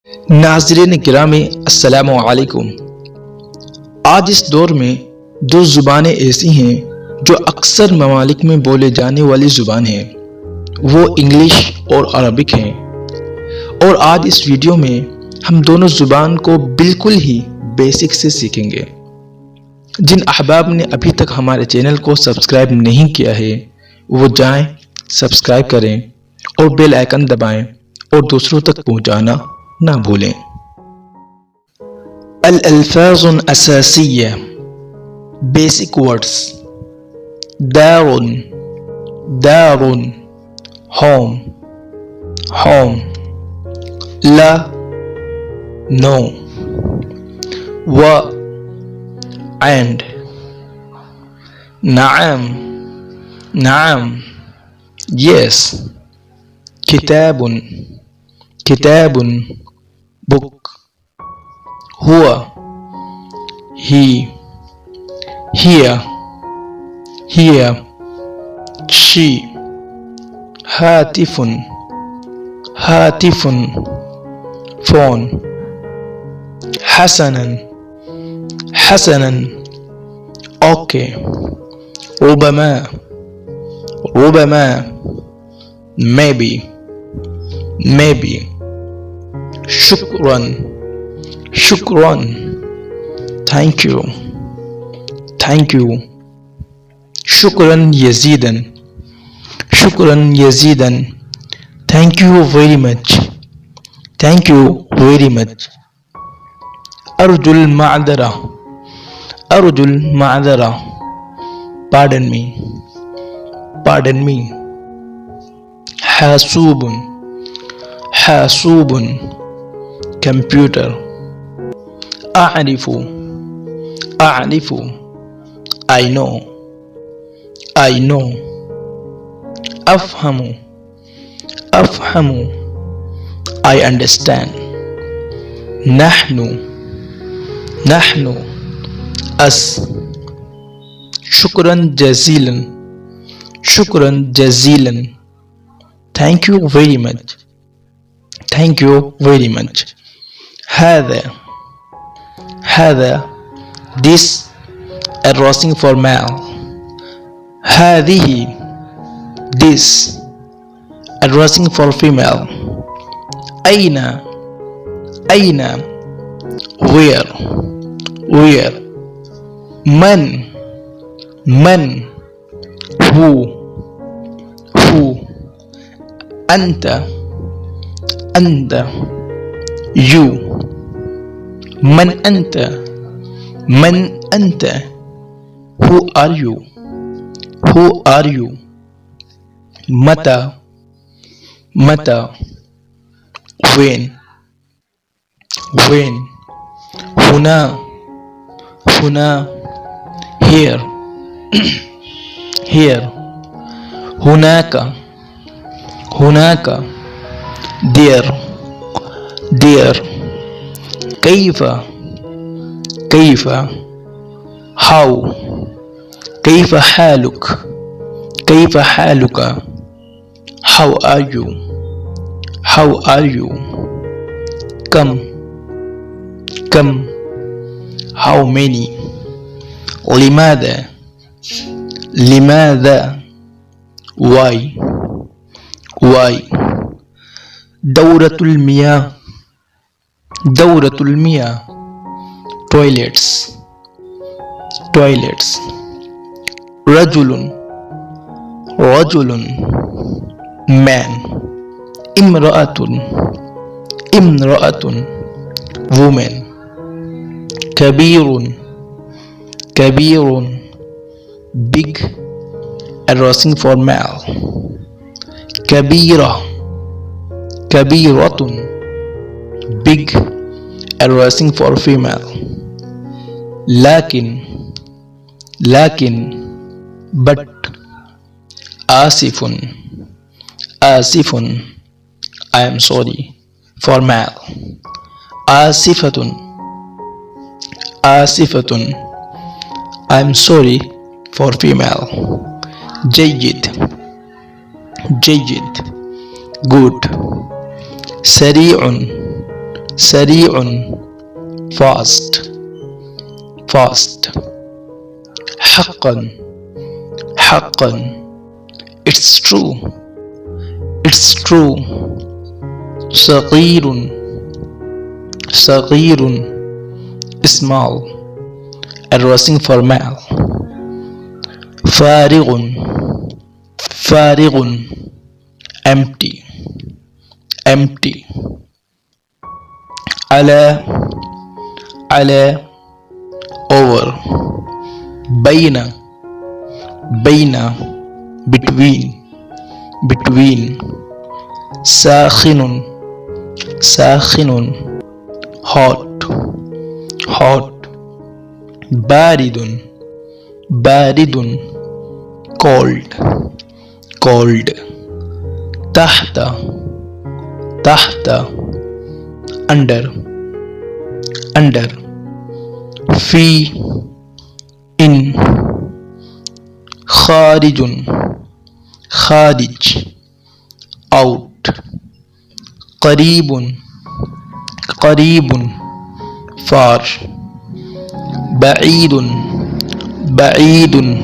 नाज़रीन गिरामी अस्सलामु अलैकुम। आज इस दौर में दो ज़ुबानें ऐसी हैं जो अक्सर ममालिक में बोले जाने वाली ज़ुबान हैं, वो इंग्लिश और अरबिक हैं। और आज इस वीडियो में हम दोनों ज़ुबान को बिल्कुल ही बेसिक से सीखेंगे। जिन अहबाब ने अभी तक हमारे चैनल को सब्सक्राइब नहीं किया है वो जाएं, सब्सक्राइब करें और बेल आइकन दबाएं और दूसरों तक पहुंचाना ना भूलें। अल-अल्फाज़ुन असासिय्या, बेसिक वर्ड्स। दारुन, दारुन, होम, होम। ला, नो। व, एंड। नाम, नाम, यस। किताबुन, किताबुन, book. Huwa, he, here, here. She, hatifun, hatifun, phone. Hasanan, hasanan, okay. Rubama, rubama, maybe, maybe. Shukran, shukran, thank you, thank you. Shukran yazidan, shukran yazidan, thank you very much, thank you very much. Arjul ma'adara, arjul ma'adara, pardon me, pardon me. Hasubun, hasubun, computer. أعرف, أعرف, I know, I know. أفهم, أفهم, I understand. نحن, نحن, us. شكرا جزيلا, شكرا جزيلا, thank you very much, thank you very much. هذا, هذا, this, addressing for male. هذه, this, addressing for female. أين, أين, where, where. من, من, who, who. أنت, أنت, you. من أنت, من أنت, who are you, who are you. متى, متى, when, when. هنا, هنا, here, here. هناك, هناك, there, there. كيف, كيف, how. كيف حالك, كيف حالك, how are you, how are you. كم, كم, how many. لماذا, لماذا, why, why. دورة المياه, دورة المياه, toilets, toilets. رجل, رجل, man. امرأة, امرأة, woman. كبير, كبير, big, addressing for male. كبيرة, كبيرة, big, addressing for female. لكن, لكن, but. آسف, آسف, I am sorry, for male. آسفة, آسفة, I am sorry, for female. جيد, جيد, good. سريع, سريع fast fast حقا حقا it's true it's true صغير صغير small الراسين formal فارغ فارغ empty empty على على over بين بين between between ساخن ساخن hot hot بارد بارد cold cold تحت تحت under under في in خارج خارج out قريب قريب far بعيد بعيد